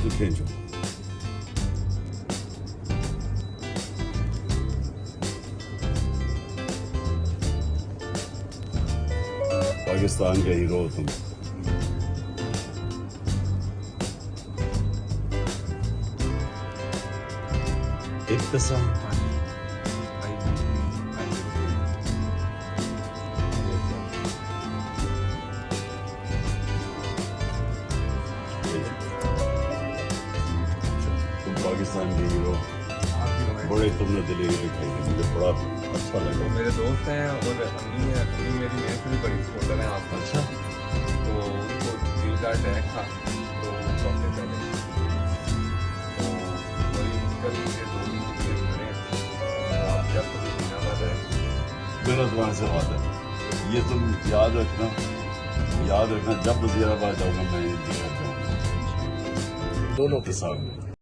तो खींचो। पाकिस्तान के हीरो हो तुम। इब्तिसाम पाकिस्तान के हीरो, बड़े तुमने दिलेरी दिखाई, मुझे बड़ा अच्छा लगा। मेरे दोस्त हैं और अम्मी है, अम्मी मेरी मेरे से भी बड़ी सपोर्टर है आपका। अच्छा, तो उनको दिल का अटैक था तो डॉक्टर पहले तो बड़ी मुश्किल से 2 दिन के लिए खड़े हैं। आप जब कभी बिना बताए मेरा तुम्हारे से वादा है, ये तुम याद रखना, जब वज़ीराबाद जाऊंगा मैं इंतजार जाऊंगा दोनों के सामने।